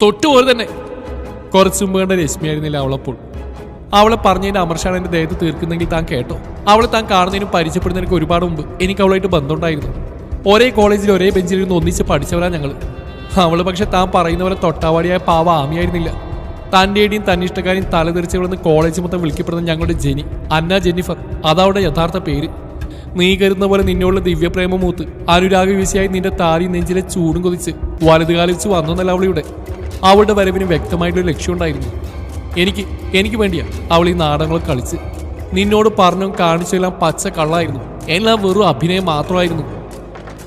തൊട്ടുപോലെ തന്നെ. കുറച്ചു മുമ്പ് കണ്ട രശ്മിയായിരുന്നില്ല അവളപ്പോൾ. അവളെ പറഞ്ഞതിന്റെ അമർഷാണ് എന്റെ ദേഹത്ത് തീർക്കുന്നെങ്കിൽ താൻ കേട്ടോ. അവളെ താൻ കാണുന്നതിനും പരിചയപ്പെടുന്നതിനൊക്കെ ഒരുപാട് മുമ്പ് എനിക്ക് അവളായിട്ട് ബന്ധമുണ്ടായിരുന്നു. ഒരേ കോളേജിൽ ഒരേ ബെഞ്ചിലിരുന്ന് ഒന്നിച്ച് പഠിച്ചവരാ ഞങ്ങൾ. അവള് പക്ഷെ താൻ പറയുന്ന പോലെ തൊട്ടാവാടിയായ പാവ ആമിയായിരുന്നില്ല. തൻ്റെ ഇടിയും തന്നിഷ്ടക്കാരെയും തലതെറിച്ചവളെന്ന് കോളേജ് മൊത്തം വിളിക്കപ്പെടുന്ന ഞങ്ങളുടെ ജെനി, അന്ന ജെന്നിഫർ, അതവളുടെ യഥാർത്ഥ പേര്. നീ കരുതുന്ന പോലെ നിന്നോടുള്ള ദിവ്യപ്രേമം മൂത്ത് അനുരാഗവിശയായി നിന്റെ താരി നെഞ്ചിലെ ചൂടും കൊതിച്ച് വലതുകാലിച്ച് വന്നൊന്നല്ല അവളിവിടെ. അവളുടെ വരവിന് വ്യക്തമായിട്ടൊരു ലക്ഷ്യമുണ്ടായിരുന്നു. എനിക്ക് വേണ്ടിയാ അവൾ ഈ നാടകങ്ങളൊക്കെ കളിച്ച്. നിന്നോട് പറഞ്ഞും കാണിച്ചെല്ലാം പച്ച കള്ളായിരുന്നു. എല്ലാം വെറും അഭിനയം മാത്രമായിരുന്നു.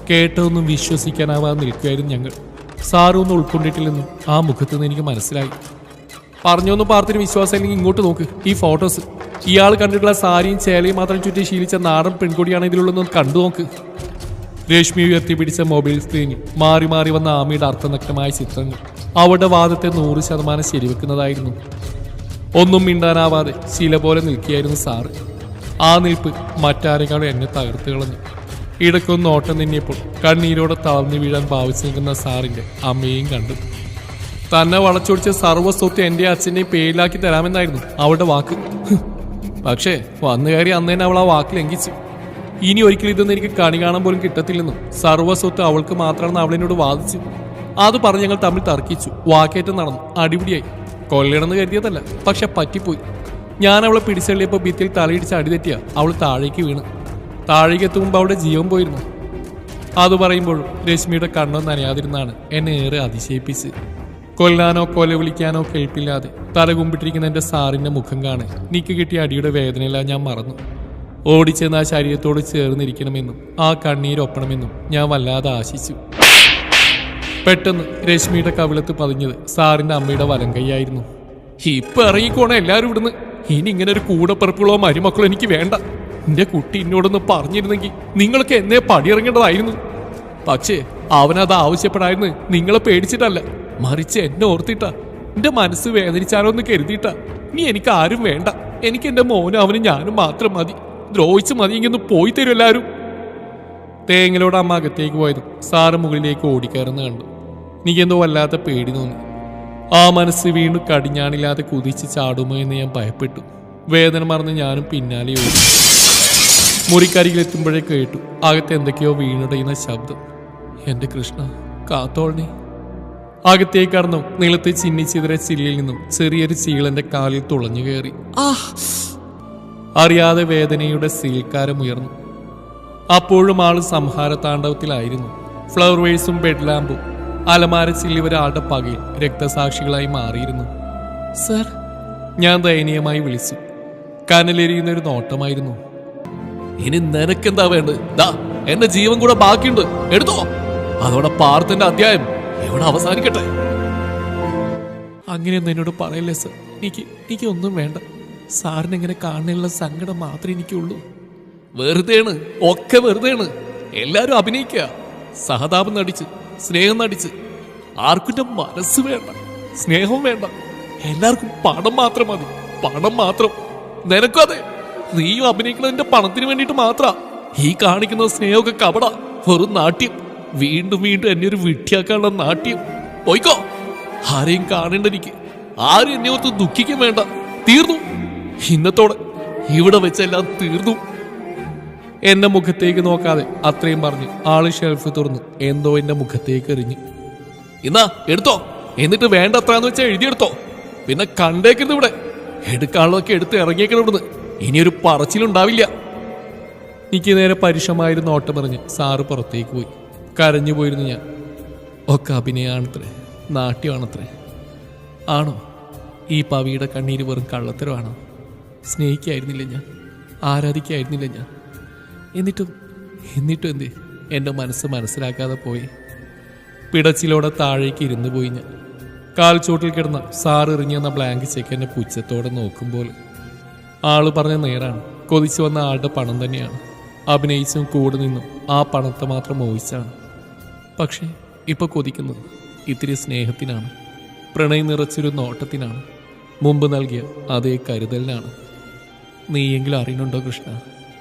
കേട്ടതൊന്നും വിശ്വസിക്കാനാവാതെ നിൽക്കുകയായിരുന്നു ഞങ്ങൾ. സാറൊന്നും ഉൾക്കൊണ്ടിട്ടില്ലെന്നും ആ മുഖത്ത് നിന്ന് എനിക്ക് മനസ്സിലായി. പറഞ്ഞൊന്നും പാർത്തിന് വിശ്വാസം ഇല്ലെങ്കിൽ ഇങ്ങോട്ട് നോക്ക്. ഈ ഫോട്ടോസ് ഇയാൾ കണ്ടിട്ടുള്ള സാരിയും ചേലയും മാത്രം ചുറ്റി ശീലിച്ച നാടൻ പെൺകുടിയാണ് ഇതിലുള്ളതെന്ന് കണ്ടു നോക്ക്. രശ്മി ഉയർത്തിപ്പിടിച്ച മൊബൈൽ സ്ക്രീനിൽ മാറി മാറി വന്ന ആമിയുടെ അർത്ഥനഗ്നമായ ചിത്രങ്ങൾ അവളുടെ വാദത്തെ 100% ശരിവെക്കുന്നതായിരുന്നു. ഒന്നും മിണ്ടാനാവാതെ ശില പോലെ നിൽക്കുകയായിരുന്നു സാറ്. ആ നിൽപ്പ് മറ്റാരെക്കാളും എന്നെ തകർത്ത് കളഞ്ഞു. ഇടയ്ക്കൊന്ന് ഓട്ടം നിന്നിയപ്പോൾ കണ്ണീരോടെ തളർന്നു വീഴാൻ ഭാവിച്ചു നിൽക്കുന്ന സാറിന്റെ അമ്മയെയും കണ്ടു. തന്നെ വളച്ചൊടിച്ച സർവ്വസ്വത്ത് എൻ്റെ അച്ഛൻ്റെയും പേരിലാക്കി തരാമെന്നായിരുന്നു അവളുടെ വാക്ക്. പക്ഷേ വന്നു കയറി അന്ന് തന്നെ അവൾ ആ വാക്ക് ലംഘിച്ചു. ഇനി ഒരിക്കലും ഇതൊന്നും എനിക്ക് കണി കാണാൻ പോലും കിട്ടത്തില്ലെന്നും സർവ്വസ്വത്ത് അവൾക്ക് മാത്രമാണെന്ന് അവളെന്നോട് വാദിച്ചു. അത് പറഞ്ഞ് ഞങ്ങൾ തമ്മിൽ തർക്കിച്ചു. വാക്കേറ്റം നടന്നു. അടിപിടിയായി. കൊല്ലണമെന്ന് കരുതിയതല്ല, പക്ഷെ പറ്റിപ്പോയി. ഞാൻ അവളെ പിടിച്ചെള്ളിയപ്പോൾ ഭിത്തിയിൽ തലയിടിച്ച് അടിതെറ്റിയ അവൾ താഴേക്ക് വീണ്. താഴേക്ക് എത്തുമ്പോൾ അവളുടെ ജീവൻ പോയിരുന്നു. അത് പറയുമ്പോഴും രശ്മിയുടെ കണ്ണോ നനയാതിരുന്നാണ് എന്നെ ഏറെ അതിശയിപ്പിച്ച്. കൊല്ലാനോ കൊല വിളിക്കാനോ കേൾപ്പില്ലാതെ തലകുമ്പിട്ടിരിക്കുന്ന എൻ്റെ സാറിൻ്റെ മുഖം കാണാൻ എനിക്ക് കിട്ടിയ അടിയുടെ വേദനയെല്ലാം ഞാൻ മറന്നു. ഓടിച്ചെന്ന് ആ ശരീരത്തോട് ചേർന്നിരിക്കണമെന്നും ആ കണ്ണീരൊപ്പണമെന്നും ഞാൻ വല്ലാതെ ആശിച്ചു. പെട്ടെന്ന് രശ്മിയുടെ കവിളത്ത് പതിഞ്ഞത് സാറിന്റെ അമ്മയുടെ വലം കൈയായിരുന്നു. ഇപ്പൊ ഇറങ്ങിക്കോണേ എല്ലാവരും ഇവിടുന്ന്. ഇനി ഇങ്ങനെ ഒരു കൂടപ്പിറപ്പുകളോ മരുമക്കളോ എനിക്ക് വേണ്ട. എന്റെ കുട്ടി എന്നോടൊന്ന് പറഞ്ഞിരുന്നെങ്കിൽ നിങ്ങൾക്ക് എന്നെ പടിയിറങ്ങേണ്ടതായിരുന്നു. പക്ഷേ അവനത് ആവശ്യപ്പെടായിരുന്നു നിങ്ങളെ പേടിച്ചിട്ടല്ല, മറിച്ച് എന്നെ ഓർത്തിട്ടാ. എന്റെ മനസ്സ് വേദനിച്ചാലോ എന്ന് കരുതിയിട്ടാ. ഇനി എനിക്ക് ആരും വേണ്ട. എനിക്ക് എന്റെ മോനും അവനും ഞാനും മാത്രം മതി. ദ്രോഹിച്ച് മതി. ഇങ്ങനെ പോയി തരും എല്ലാവരും. തേങ്ങലോട് അമ്മ അകത്തേക്ക് പോയതും സാറ് മുകളിലേക്ക് ഓടിക്കയറുന്ന കണ്ടു. എനിക്കെന്തോ വല്ലാത്ത പേടി തോന്നി. ആ മനസ്സ് വീണ്ടും കടിഞ്ഞാണില്ലാതെ കുതിച്ച് ചാടുമോ എന്ന് ഞാൻ ഭയപ്പെട്ടു. വേദന മറന്ന് ഞാനും പിന്നാലെ ഓടി. മുറിക്കരികിലെത്തുമ്പോഴേ കേട്ടു അകത്ത് എന്തൊക്കെയോ വീണുടയുന്ന ശബ്ദം. എന്റെ കൃഷ്ണ കാത്തോളണി. അകത്തേക്ക് കടന്നു നിലത്ത് ചിന്നിച്ചിതര ചില്ലിൽ നിന്നും ചെറിയൊരു ചീളന്റെ കാലിൽ തുളഞ്ഞു കയറി. അറിയാതെ വേദനയുടെ സീൽക്കാരം ഉയർന്നു. അപ്പോഴും ആള് സംഹാര താണ്ഡവത്തിലായിരുന്നു. ഫ്ലവർ വേഴ്സും ബെഡ് ലാമ്പും അലമാര ചില്ലി ഒരാളുടെ പകയിൽ രക്തസാക്ഷികളായി മാറിയിരുന്നു. സർ, ഞാൻ ദയനീയമായി വിളിച്ചു. കനലെരിയുന്ന ഒരു നോട്ടമായിരുന്നു. ഇനി നിനക്കെന്താ വേണ്ടത്? ദാ എന്റെ ജീവൻ കൂടെ ബാക്കിയുണ്ട്, എടുത്തോ. അതോടെ പാർത്തിന്റെ അധ്യായം എവിടെ അവസാനിക്കട്ടെ. അങ്ങനെയൊന്നും എന്നോട് പറയല്ലേ സർ. എനിക്ക് ഒന്നും വേണ്ട. സാറിന് എങ്ങനെ കാണാനുള്ള സങ്കടം മാത്രമേ എനിക്കുള്ളൂ. വെറുതെയാണ്, ഒക്കെ വെറുതെയാണ്. എല്ലാരും അഭിനയിക്കുക. സഹതാപം നടിച്ച്, സ്നേഹം നടിച്ച്. ആർക്കും മനസ്സ് വേണ്ട, സ്നേഹം വേണ്ട. എല്ലാവർക്കും പണം മാത്രം മതി, പണം മാത്രം. നിനക്കും അതെ. നീയും അഭിനയിക്കുന്നതിന്റെ പണത്തിന് വേണ്ടിയിട്ട് മാത്ര. ഈ കാണിക്കുന്ന സ്നേഹമൊക്കെ കപട, വെറും നാട്യം. വീണ്ടും വീണ്ടും എന്നെ ഒരു വിട്ടിയാക്കാനുള്ള നാട്യം. പോയിക്കോ. ആരെയും കാണേണ്ട എനിക്ക്. ആരും എന്നെ ഓർത്ത് ദുഃഖിക്കാൻ വേണ്ട. തീർന്നു. ഇന്നത്തോടെ ഇവിടെ വെച്ചെല്ലാം തീർന്നു. എന്റെ മുഖത്തേക്ക് നോക്കാതെ അത്രയും പറഞ്ഞ് ആള് ഷെൽഫ് തുറന്നു എന്തോ എന്റെ മുഖത്തേക്ക് എറിഞ്ഞു. ഇന്നാ എടുത്തോ, എന്നിട്ട് വേണ്ട അത്രാന്ന് വെച്ചാൽ എഴുതിയെടുത്തോ. പിന്നെ കണ്ടേക്കുന്നത് ഇവിടെ. എടുക്കാനുള്ളതൊക്കെ എടുത്ത് ഇറങ്ങിയേക്കണം ഇവിടുന്ന്. ഇനിയൊരു പറച്ചിലുണ്ടാവില്ല. എനിക്ക് നേരെ പരുഷമായിരുന്ന ഓട്ടം പറഞ്ഞ് സാറ് പുറത്തേക്ക് പോയി. കരഞ്ഞു പോയിരുന്നു ഞാൻ. ഒക്കെ അഭിനയാണത്രേ, നാട്യമാണത്രേ. ആണോ? ഈ പവിയുടെ കണ്ണീര് വെറും കള്ളത്തരമാണോ? സ്നേഹിക്കായിരുന്നില്ല ഞാൻ, ആരാധിക്കായിരുന്നില്ല ഞാൻ. എന്നിട്ടും എന്തേ എൻ്റെ മനസ്സ് മനസ്സിലാക്കാതെ പോയി. പിടച്ചിലോടെ താഴേക്ക് ഇരുന്നു പോയി ഞാൻ. കാൽച്ചോട്ടിൽ കിടന്ന സാറ് എറിഞ്ഞെന്ന ബ്ലാങ്ക് ചെക്ക് എന്നെ പുച്ഛത്തോടെ നോക്കുമ്പോൾ ആള് പറഞ്ഞ നേരാണ്. കൊതിച്ചു വന്ന ആളുടെ പണം തന്നെയാണ്. അഭിനയിച്ചും കൂടെ നിന്നും ആ പണത്തെ മാത്രം മോഹിച്ചാണ്. പക്ഷേ ഇപ്പൊ കൊതിക്കുന്നത് ഇത്തിരി സ്നേഹത്തിനാണ്, പ്രണയം നിറച്ചൊരു നോട്ടത്തിനാണ്, മുമ്പ് നൽകിയ അതേ കരുതലിനാണ്. നീയെങ്കിലും അറിയണുണ്ടോ കൃഷ്ണ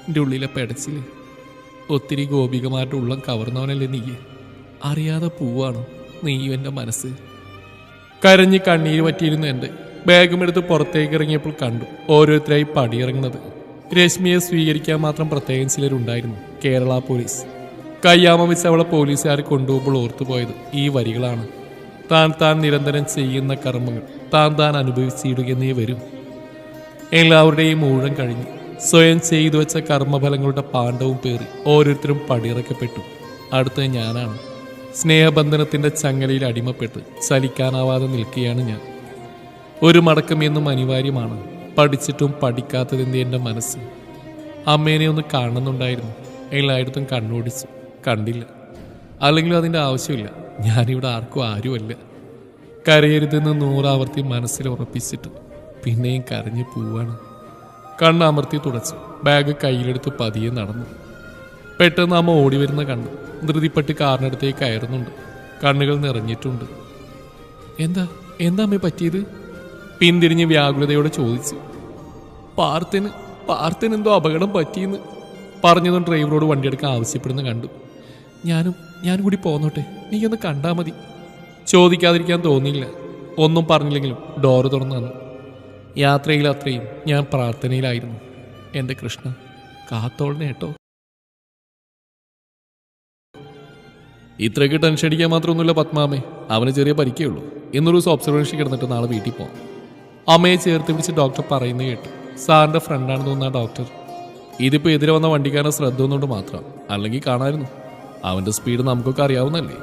എൻ്റെ ഉള്ളിലെ പെടച്ചില്? ഒത്തിരി ഗോപികമാരുടെ ഉള്ളം കവർന്നവനല്ലേ നീ? അറിയാതെ പോവാണ് നീയും എൻ്റെ മനസ്സ്. കരഞ്ഞ് കണ്ണീര് പറ്റിയിരുന്നു എൻ്റെ. ബാഗുമെടുത്ത് പുറത്തേക്ക് ഇറങ്ങിയപ്പോൾ കണ്ടു ഓരോരുത്തരായി പടിയിറങ്ങുന്നത്. രശ്മിയെ സ്വീകരിക്കാൻ മാത്രം പ്രത്യേകം ചിലരുണ്ടായിരുന്നു. കേരള പോലീസ്. കയ്യാമ വെച്ച് അവളെ പോലീസുകാർ കൊണ്ടുപോകുമ്പോൾ ഓർത്തുപോയത് ഈ വരികളാണ്. താൻ നിരന്തരം ചെയ്യുന്ന കർമ്മങ്ങൾ താൻ അനുഭവിച്ചിടുകയെന്നേ വരും. എല്ലാവരുടെയും ഊഴം കഴിഞ്ഞു. സ്വയം ചെയ്തു വെച്ച കർമ്മഫലങ്ങളുടെ പാണ്ഡവും പേറി ഓരോരുത്തരും പടിയിറക്കപ്പെട്ടു. അടുത്തത് ഞാനാണ്. സ്നേഹബന്ധനത്തിന്റെ ചങ്ങലയിൽ അടിമപ്പെട്ട് ചലിക്കാനാവാതെ നിൽക്കുകയാണ് ഞാൻ. ഒരു മടക്കം എന്നും അനിവാര്യമാണ്. പഠിച്ചിട്ടും പഠിക്കാത്തതിൻ്റെ എൻ്റെ മനസ്സ്. അമ്മേനെ ഒന്ന് കാണുന്നുണ്ടായിരുന്നു. എല്ലായിടത്തും കണ്ണോടിച്ചു, കണ്ടില്ല. അല്ലെങ്കിലും അതിൻ്റെ ആവശ്യമില്ല. ഞാനിവിടെ ആരുമല്ല. കരയരുതെന്ന് 100 ആവർത്തി മനസ്സിൽ ഉറപ്പിച്ചിട്ട് പിന്നെയും കരഞ്ഞു പോവാണ്. കണ്ണമർത്തി തുടച്ചു. ബാഗ് കയ്യിലെടുത്ത് പതിയെ നടന്നു. പെട്ടെന്ന് അമ്മ ഓടി വരുന്ന കണ്ടു. ധൃതിപ്പെട്ട് കാറിനടുത്തേക്ക് കയറുന്നുണ്ട്. കണ്ണുകൾ നിറഞ്ഞിട്ടുണ്ട്. എന്താ അമ്മ പറ്റിയത്? പിന്തിരിഞ്ഞ് വ്യാകുലതയോടെ ചോദിച്ചു. പാർത്തിന് എന്തോ അപകടം പറ്റിയെന്ന് പറഞ്ഞതും ഡ്രൈവറോട് വണ്ടിയെടുക്കാൻ ആവശ്യപ്പെടുന്ന കണ്ടു. ഞാനും കൂടി പോന്നോട്ടെ, നീയൊന്ന് കണ്ടാ മതി. ചോദിക്കാതിരിക്കാൻ തോന്നിയില്ല. ഒന്നും പറഞ്ഞില്ലെങ്കിലും ഡോറ് തുറന്നു തന്നു. യാത്രയിൽ അത്രയും ഞാൻ പ്രാർത്ഥനയിലായിരുന്നു. എൻ്റെ കൃഷ്ണ കാത്തോളനെ കേട്ടോ. ഇത്രയ്ക്ക് ടെൻഷൻ അടിക്കാൻ മാത്രമൊന്നുമില്ല പത്മാമ്മേ. അവന് ചെറിയ പരിക്കേ ഉള്ളൂ. ഇന്നൊരു ദിവസം ഒബ്സർവേഷൻ കിടന്നിട്ട് നാളെ വീട്ടിൽ പോകാം. അമ്മയെ ചേർത്ത് പിടിച്ച് ഡോക്ടർ പറയുന്നത് കേട്ടു. സാറിൻ്റെ ഫ്രണ്ടാണെന്ന് തോന്നുന്ന ഡോക്ടർ. ഇതിപ്പോൾ എതിരെ വന്ന വണ്ടിക്കാരനെ ശ്രദ്ധ ഒന്നുകൊണ്ട് മാത്രം, അല്ലെങ്കിൽ കാണാമായിരുന്നു. അവൻ്റെ സ്പീഡ് നമുക്കൊക്കെ അറിയാവുന്നല്ലേ.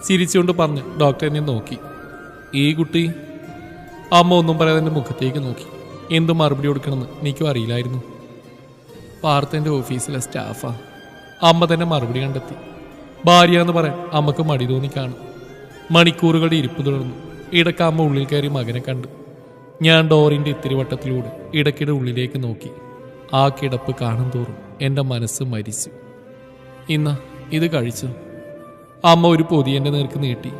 ചിരിച്ചുകൊണ്ട് പറഞ്ഞ് ഡോക്ടർ എന്നെ നോക്കി. ഈ കുട്ടി? അമ്മ ഒന്നും പറയാതെ എൻ്റെ മുഖത്തേക്ക് നോക്കി. എന്ത് മറുപടി കൊടുക്കണമെന്ന് എനിക്കും അറിയില്ലായിരുന്നു. പാർത്തൻ്റെ ഓഫീസിലെ സ്റ്റാഫാ. അമ്മ തന്നെ മറുപടി കണ്ടെത്തി. ഭാര്യ എന്ന് പറയാൻ അമ്മക്ക് മടി തോന്നിക്കാണും. മണിക്കൂറുകളുടെ ഇരിപ്പ് തുടർന്നു. ഇടയ്ക്ക് അമ്മ ഉള്ളിൽ കയറി മകനെ കണ്ടു. ഞാൻ ഡോറിൻ്റെ ഇത്തിരി വട്ടത്തിലൂടെ ഇടയ്ക്കിടെ ഉള്ളിലേക്ക് നോക്കി. ആ കിടപ്പ് കാണും തോറും എൻ്റെ മനസ്സ് മരിച്ചു. ഇത് കഴിച്ചു. അമ്മ ഒരു പൊതി എൻ്റെ നേർക്ക് നീട്ടി.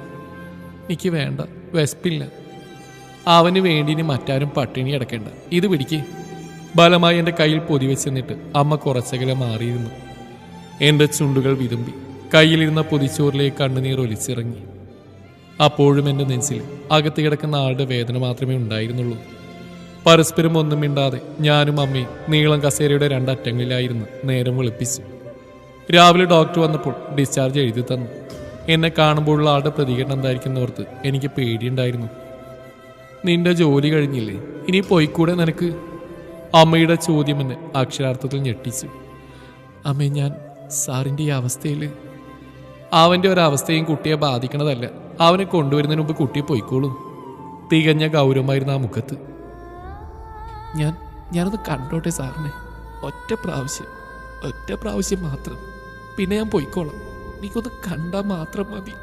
എനിക്ക് വേണ്ട, വിശപ്പില്ല. അവന് വേണ്ടി ഇനി മറ്റാരും പട്ടിണി കിടക്കേണ്ട. ഇത് പിടിക്കേ. ബലമായി എൻ്റെ കയ്യിൽ പൊതി വെച്ചെന്നിട്ട് അമ്മ കുറച്ചകലെ മാറിയിരുന്നു. എൻ്റെ ചുണ്ടുകൾ വിതുമ്പി. കയ്യിലിരുന്ന പൊതിച്ചോറിലേക്ക് കണ്ണുനീർ ഒലിച്ചിറങ്ങി. അപ്പോഴും എൻ്റെ നെഞ്ചിൽ അകത്ത് കിടക്കുന്ന ആളുടെ വേദന മാത്രമേ ഉണ്ടായിരുന്നുള്ളൂ. പരസ്പരം ഒന്നും മിണ്ടാതെ ഞാനും അമ്മയും നീളം കസേരയുടെ 2 അറ്റങ്ങളിലായിരുന്നു നേരം വെളുപ്പിച്ചു. രാവിലെ ഡോക്ടർ വന്നപ്പോൾ ഡിസ്ചാർജ് എഴുതി തന്നു. എന്നെ കാണുമ്പോഴുള്ള ആളുടെ പ്രതികരണം എന്തായിരിക്കുന്നോർത്ത് എനിക്ക് പേടിയുണ്ടായിരുന്നു. നിന്റെ ജോലി കഴിഞ്ഞില്ലേ, ഇനി പോയിക്കൂടെ നിനക്ക്? അമ്മയുടെ ചോദ്യം എന്നെ അക്ഷരാർത്ഥത്തിൽ ഞെട്ടിച്ചു. അമ്മേ, ഞാൻ സാറിൻ്റെ ഈ അവസ്ഥയിൽ. അവൻ്റെ ഒരവസ്ഥയും കുട്ടിയെ ബാധിക്കണതല്ല. അവനെ കൊണ്ടുവരുന്നതിന് മുമ്പ് കുട്ടിയെ പോയിക്കോളൂ. തികഞ്ഞ ഗൗരവമായിരുന്നു ആ മുഖത്ത്. ഞാനൊന്ന് കണ്ടോട്ടെ സാറിനെ. ഒറ്റ പ്രാവശ്യം മാത്രം. പിന്നെ ഞാൻ പോയിക്കോളാം. എനിക്കൊന്ന് കണ്ടാൽ മാത്രം മതി.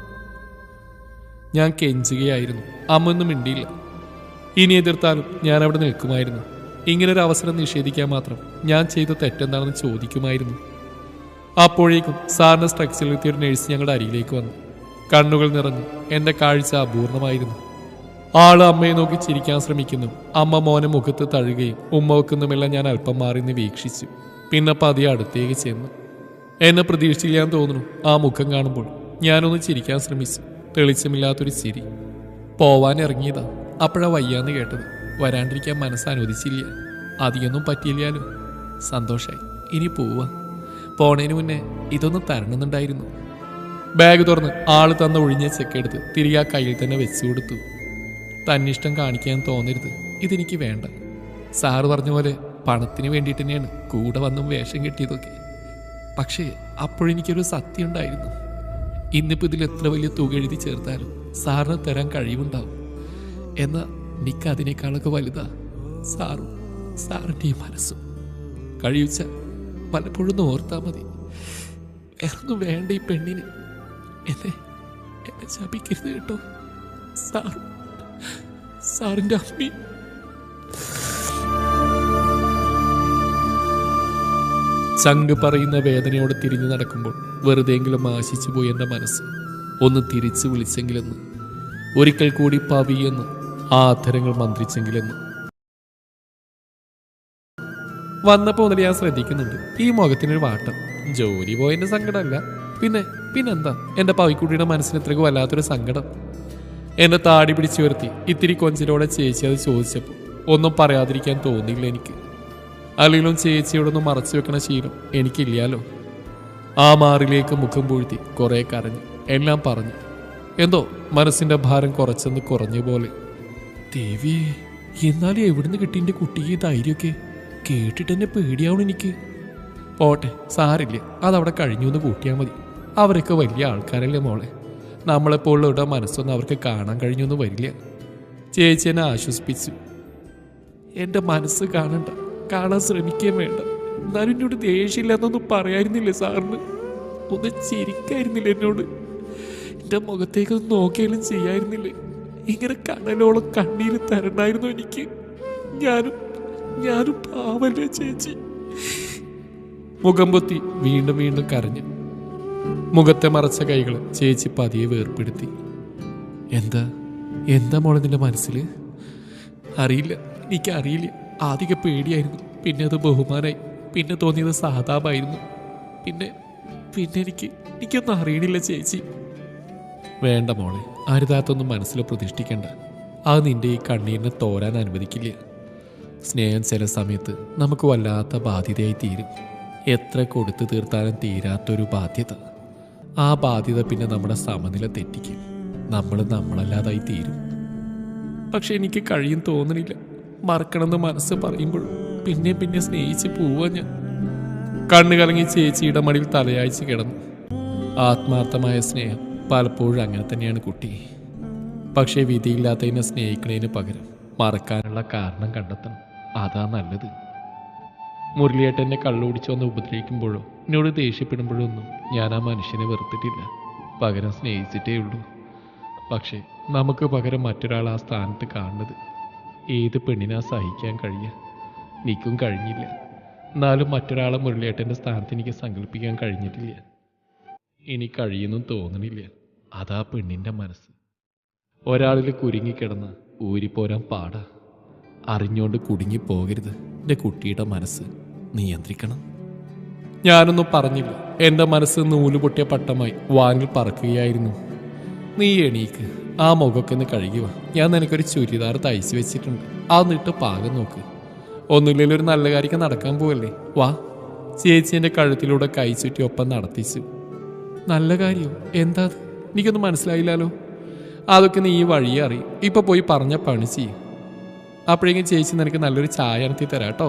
ഞാൻ കെഞ്ചുകയായിരുന്നു. അമ്മ ഒന്നും മിണ്ടിയില്ല. ഇനി എതിർത്താലും ഞാൻ അവിടെ നിൽക്കുമായിരുന്നു. ഇങ്ങനൊരു അവസരം നിഷേധിക്കാൻ മാത്രം ഞാൻ ചെയ്ത തെറ്റെന്താണെന്ന് ചോദിക്കുമായിരുന്നു. അപ്പോഴേക്കും സാറിന് സ്ട്രക്ചറിലെത്തിയ ഒരു നഴ്സ് ഞങ്ങളുടെ അരികിലേക്ക് വന്നു. കണ്ണുകൾ നിറഞ്ഞു. എൻ്റെ കാഴ്ച അപൂർണമായിരുന്നു. ആള് അമ്മയെ നോക്കി ചിരിക്കാൻ ശ്രമിക്കുന്നു. അമ്മ മോനെ മുഖത്ത് തഴുകയും ഉമ്മ വെക്കുന്നുമെല്ലാം ഞാൻ അല്പം മാറിന്ന് വീക്ഷിച്ചു. പിന്നെ പതിയെ അടുത്തേക്ക് ചെന്നു. എന്നെ പ്രതീക്ഷിക്കാൻ തോന്നുന്നു ആ മുഖം കാണുമ്പോൾ. ഞാനൊന്ന് ചിരിക്കാൻ ശ്രമിച്ചു. തെളിച്ചമില്ലാത്തൊരു ചിരി. പോവാൻ ഇറങ്ങിയതാ. അപ്പോഴാ വയ്യാന്ന് കേട്ടത്. വരാണ്ടിരിക്കാൻ മനസ്സനുവദിച്ചില്ല. അധികമൊന്നും പറ്റിയില്ലാലോ. സന്തോഷമായി. ഇനി പോവാ. പോണേന് മുന്നേ ഇതൊന്നും തരണമെന്നുണ്ടായിരുന്നു. ബാഗ് തുറന്ന് ആള് തന്ന ഒഴിഞ്ഞ ചെക്കെടുത്ത് തിരികെ ആ കയ്യിൽ തന്നെ വെച്ചു കൊടുത്തു. തന്നിഷ്ടം കാണിക്കാൻ തോന്നരുത്. ഇതെനിക്ക് വേണ്ട. സാറ് പറഞ്ഞ പോലെ പണത്തിന് വേണ്ടിയിട്ട് തന്നെയാണ് കൂടെ വന്നും വേഷം കെട്ടിയതൊക്കെ. പക്ഷേ അപ്പോഴെനിക്കൊരു സത്യം ഉണ്ടായിരുന്നു. ഇന്നിപ്പോൾ ഇതിൽ എത്ര വലിയ തുക എഴുതി ചേർത്താലും സാറിന് തരാൻ കഴിവുണ്ടാവും. എന്നാൽ എനിക്ക് അതിനേക്കാളൊക്കെ വലുതാ സാറിൻ്റെ ഈ മനസ്സും. കഴിയുച്ച പലപ്പോഴും ഓർത്താൽ മതി. വേറൊന്നും വേണ്ട ഈ പെണ്ണിന്. എന്നെ ശപിക്കരുത് കേട്ടോ. സാറിൻ്റെ അമ്മി. ചങ്ക് പറയുന്ന വേദനയോടെ തിരിഞ്ഞു നടക്കുമ്പോൾ വെറുതെയെങ്കിലും ആശിച്ചു പോയി എൻ്റെ മനസ്സ്. ഒന്ന് തിരിച്ചു വിളിച്ചെങ്കിലെന്ന്, ഒരിക്കൽ കൂടി പവിയെന്ന് ആ അധരങ്ങൾ മന്ത്രിച്ചെങ്കിലെന്ന്. വന്നപ്പോൾ മുതൽ ഞാൻ ശ്രദ്ധിക്കുന്നുണ്ട് ഈ മുഖത്തിനൊരു വാട്ടം. ജോലി പോയതിൻ്റെ സങ്കടമല്ല. പിന്നെന്താ എൻ്റെ പവിക്കുട്ടിയുടെ മനസ്സിന് ഇത്രയ്ക്ക് വല്ലാത്തൊരു സങ്കടം. എന്നെ താടി പിടിച്ചു വരുത്തി ഇത്തിരി കൊഞ്ചലോടെ ചേച്ചി അത് ചോദിച്ചപ്പോൾ ഒന്നും പറയാതിരിക്കാൻ തോന്നിയില്ല എനിക്ക്. അല്ലെങ്കിലും ചേച്ചിയോടൊന്നും മറച്ചു വെക്കണ ശീലം എനിക്കില്ലാലോ. ആ മാറിലേക്ക് മുഖം പൂഴ്ത്തി കുറെ കരഞ്ഞു. എല്ലാം പറഞ്ഞു. എന്തോ മനസ്സിന്റെ ഭാരം കുറച്ചെന്ന് കുറഞ്ഞ പോലെ. ദേവിയെ, എന്നാലും എവിടുന്ന് കിട്ടിൻ്റെ കുട്ടിക്ക് ധൈര്യമൊക്കെ? കേട്ടിട്ട് എന്നെ പേടിയാവണം എനിക്ക്. പോട്ടെ, സാരില്ല, അതവിടെ കഴിഞ്ഞു എന്ന് കൂട്ടിയാൽ മതി. അവരൊക്കെ വലിയ ആൾക്കാരല്ലേ മോളെ. നമ്മളെപ്പോഴുള്ള മനസ്സൊന്നും അവർക്ക് കാണാൻ കഴിഞ്ഞൊന്നും വരില്ല. ചേച്ചി എന്നെ ആശ്വസിപ്പിച്ചു. എൻ്റെ മനസ്സ് കാണാൻ ശ്രമിക്കുകയും വേണ്ട. എന്നാലും എന്നോട് ദേഷ്യമില്ലെന്നൊന്നും പറയായിരുന്നില്ലേ സാറിന്? ഒന്ന് ചിരിക്കായിരുന്നില്ല എന്നോട്? എൻ്റെ മുഖത്തേക്കൊന്ന് നോക്കിയാലും ചെയ്യായിരുന്നില്ലേ? ഇങ്ങനെ കടലോളം കണ്ണീര് തരണ്ടായിരുന്നു എനിക്ക്. ഞാനും പാവല്ലേ ചേച്ചി. മുഖം പൊത്തി വീണ്ടും വീണ്ടും കരഞ്ഞു. മുഖത്തെ മറച്ച കൈകൾ ചേച്ചി പതിയെ വേർപ്പെടുത്തി. എന്താ മോളെ നിന്റെ മനസ്സിൽ? അറിയില്ല, എനിക്കറിയില്ല. ആദ്യമൊക്കെ പേടിയായിരുന്നു, പിന്നെ അത് ബഹുമാനായി, പിന്നെ തോന്നിയത് സാധാപായിരുന്നു. പിന്നെ എനിക്കൊന്നും അറിയണില്ല ചേച്ചി. വേണ്ട മോളെ, അരുതാത്തൊന്നും മനസ്സിൽ പ്രതിഷ്ഠിക്കണ്ട. അത് നിന്റെ ഈ കണ്ണീരിനെ തോരാൻ അനുവദിക്കില്ല. സ്നേഹം ചില സമയത്ത് നമുക്ക് വല്ലാത്ത ബാധ്യതയായി തീരും. എത്ര കൊടുത്തു തീർത്താലും തീരാത്തൊരു ബാധ്യത. ആ ബാധ്യത പിന്നെ നമ്മുടെ സമനില തെറ്റിക്കും. നമ്മളല്ലാതായി തീരും. പക്ഷെ എനിക്ക് കഴിയും തോന്നണില്ല. മറക്കണമെന്ന് മനസ്സ് പറയുമ്പോൾ പിന്നെ സ്നേഹിച്ച് പോവാ ഞാൻ. കണ്ണു കലങ്ങി ചേച്ചിയുടെ മടിയിൽ തലയാഴ്ച കിടന്നു. ആത്മാർത്ഥമായ സ്നേഹം പലപ്പോഴും അങ്ങനെ തന്നെയാണ് കുട്ടി. പക്ഷേ വിധിയില്ലാത്തതിനെ സ്നേഹിക്കുന്നതിന് പകരം മറക്കാനുള്ള കാരണം കണ്ടെത്തണം. അതാ നല്ലത്. മുരളിയേട്ടനെ കള്ളുപിടിച്ചൊന്ന് ഉപദ്രവിക്കുമ്പോഴോ എന്നോട് ദേഷ്യപ്പെടുമ്പോഴോ ഒന്നും ഞാൻ ആ മനുഷ്യനെ വെറുത്തിട്ടില്ല. പകരം സ്നേഹിച്ചിട്ടേ ഉള്ളൂ. പക്ഷേ നമുക്ക് പകരം മറ്റൊരാൾ ആ സ്ഥാനത്ത് കാണുന്നത് ഏത് പെണ്ണിനാ സഹിക്കാൻ കഴിയുക? എനിക്കും കഴിഞ്ഞില്ല. എന്നാലും മറ്റൊരാളെ മുരളിയേട്ടൻ്റെ സ്ഥാനത്ത് എനിക്ക് സങ്കല്പിക്കാൻ കഴിഞ്ഞിട്ടില്ല. ഇനി കഴിയുമെന്നും തോന്നണില്ല. അതാ പെണ്ണിൻ്റെ മനസ്സ്. ഒരാളിൽ കുരുങ്ങിക്കിടന്ന് ഊരിപ്പോരാൻ പാടാ. അറിഞ്ഞുകൊണ്ട് കുടുങ്ങിപ്പോകരുത്. എൻ്റെ കുട്ടിയുടെ മനസ്സ് നിയന്ത്രിക്കണം. ഞാനൊന്നും പറഞ്ഞില്ല. എൻ്റെ മനസ്സ് നൂലുപൊട്ടിയ പട്ടമായി വാനിൽ പറക്കുകയായിരുന്നു. നീ എണീക്ക്, ആ മുഖമൊക്കെ ഒന്ന് കഴുകി വാ. ഞാൻ നിനക്കൊരു ചുരിദാർ തയ്ച്ചു വെച്ചിട്ടുണ്ട്. അതൊന്നിട്ട് പാകം നോക്ക്. ഒന്നുമില്ലെങ്കിൽ ഒരു നല്ല കാര്യം നടക്കാൻ പോവല്ലേ, വാ. ചേച്ചി എൻ്റെ കഴുത്തിലൂടെ കൈ ചുറ്റി ഒപ്പം നടത്തിച്ചു. നല്ല കാര്യം എന്താ? എനിക്കൊന്നും മനസ്സിലായില്ലല്ലോ. അതൊക്കെ നീ ഈ വഴിയെ അറിയും. ഇപ്പൊ പോയി പറഞ്ഞ പണി ചെയ്യും. അപ്പോഴേക്കും ചേച്ചി നിനക്ക് നല്ലൊരു ചായ അനത്തി തരാട്ടോ.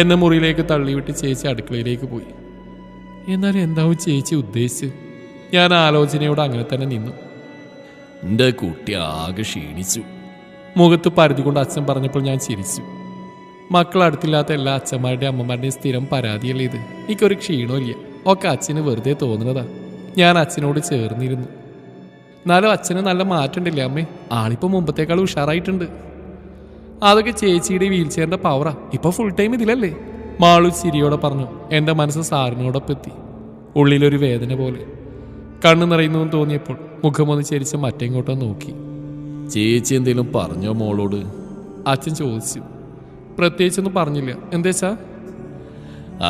എന്നെ മുറിയിലേക്ക് തള്ളിവിട്ട് ചേച്ചി അടുക്കളയിലേക്ക് പോയി. എന്നാലും എന്താവും ചേച്ചി ഉദ്ദേശിച്ച്? ഞാൻ ആലോചനയോട് അങ്ങനെ തന്നെ നിന്നു. എൻ്റെ കുട്ടി ആകെ ക്ഷീണിച്ചു. മുഖത്ത് പരുതി കൊണ്ട് അച്ഛൻ പറഞ്ഞപ്പോൾ ഞാൻ ചിരിച്ചു. മക്കൾ അടുത്തില്ലാത്ത എല്ലാ അച്ഛന്മാരുടെയും അമ്മമാരുടെയും സ്ഥിരം പരാതിയല്ലേ ഇത്. എനിക്കൊരു ക്ഷീണമില്ല, ഒക്കെ അച്ഛന് വെറുതെ തോന്നുന്നതാ. ഞാൻ അച്ഛനോട് ചേർന്നിരുന്നു. എന്നാലും അച്ഛന് നല്ല മാറ്റമുണ്ടല്ലേ അമ്മേ? ആളിപ്പോൾ മുമ്പത്തേക്കാൾ ഉഷാറായിട്ടുണ്ട്. അതൊക്കെ ചേച്ചിയുടെ വീൽ ചെയറിന്റെ പവറാ. ഇപ്പൊ ഫുൾ ടൈം ഇതിലല്ലേ? മാളു ചിരിയോടെ പറഞ്ഞു. എൻ്റെ മനസ്സ് സാറിനോടൊപ്പം എത്തി. ഉള്ളിലൊരു വേദന പോലെ. കണ്ണു നിറയുന്നു തോന്നിയപ്പോൾ മുഖമൊന്ന് ചരിച്ച് മറ്റെങ്ങോട്ടോ നോക്കി. ചേച്ചി എന്തെങ്കിലും പറഞ്ഞോ മോളോട്? അച്ഛൻ ചോദിച്ചു. പ്രത്യേകിച്ചൊന്നും പറഞ്ഞില്ല. എന്തേച്ചാ?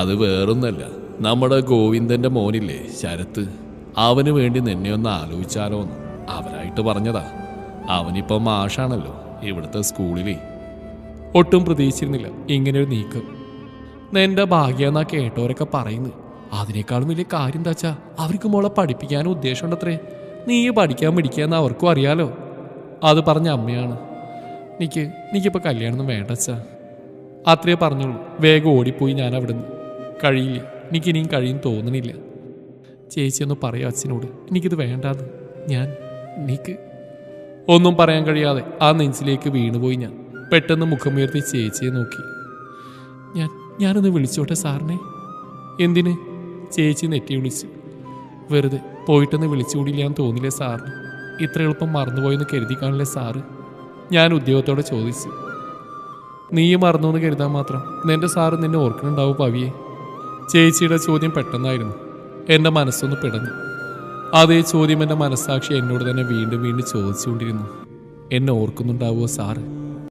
അത് വേറൊന്നല്ല, നമ്മുടെ ഗോവിന്ദന്റെ മോനില്ലേ ശരത്ത്, അവന് വേണ്ടി നിന്നെ ഒന്ന് ആലോചിച്ചാലോന്ന് അവരായിട്ട് പറഞ്ഞതാ. അവനിപ്പം മാഷാണല്ലോ ഇവിടുത്തെ സ്കൂളിലേ. ഒട്ടും പ്രതീക്ഷിച്ചിരുന്നില്ല ഇങ്ങനെയൊരു നീക്കം. എൻ്റെ ഭാഗ്യമെന്നാ കേട്ടവരൊക്കെ പറയുന്നു. അതിനേക്കാളും വലിയ കാര്യം എന്താ വെച്ചാ അവർക്ക് മോളെ പഠിപ്പിക്കാനും ഉദ്ദേശമുണ്ടത്രേ. നീ പഠിക്കാൻ പിടിക്കാന്ന് അവർക്കും അറിയാലോ. അത് പറഞ്ഞ അമ്മയാണ്. എനിക്കിപ്പോൾ കല്യാണമൊന്നും വേണ്ട അച്ഛാ. അത്രേ പറഞ്ഞോളൂ. വേഗം ഓടിപ്പോയി ഞാൻ അവിടുന്ന്. കഴിയില്ല, എനിക്കിനിയും കഴിയും തോന്നണില്ല. ചേച്ചി ഒന്ന് പറയാം അച്ഛനോട്, എനിക്കിത് വേണ്ടാന്ന്. എനിക്ക് ഒന്നും പറയാൻ കഴിയാതെ ആ നെഞ്ചിലേക്ക് വീണുപോയി ഞാൻ. പെട്ടെന്ന് മുഖമുയർത്തി ചേച്ചിയെ നോക്കി. ഞാനൊന്ന് വിളിച്ചോട്ടെ സാറിനെ? എന്തിന്? ചേച്ചി നെറ്റി വിളിച്ചു. വെറുതെ പോയിട്ടൊന്ന് വിളിച്ചുകൂടിയില്ലാന്ന് തോന്നില്ലേ സാറിന്? ഇത്ര എളുപ്പം മറന്നുപോയെന്ന് കരുതി കാണില്ലേ സാറ്? ഞാൻ ഉദ്യോഗത്തോടെ ചോദിച്ചു. നീ മറന്നു കരുതാൻ മാത്രം നിന്റെ സാറ് നിന്നെ ഓർക്കുന്നുണ്ടാവും പവിയെ. ചേച്ചിയുടെ ചോദ്യം പെട്ടെന്നായിരുന്നു. എൻ്റെ മനസ്സൊന്ന് പിടഞ്ഞു. അതേ ചോദ്യം എൻ്റെ മനസ്സാക്ഷി എന്നോട് തന്നെ വീണ്ടും വീണ്ടും ചോദിച്ചുകൊണ്ടിരുന്നു. എന്നെ ഓർക്കുന്നുണ്ടാവുമോ സാറ്?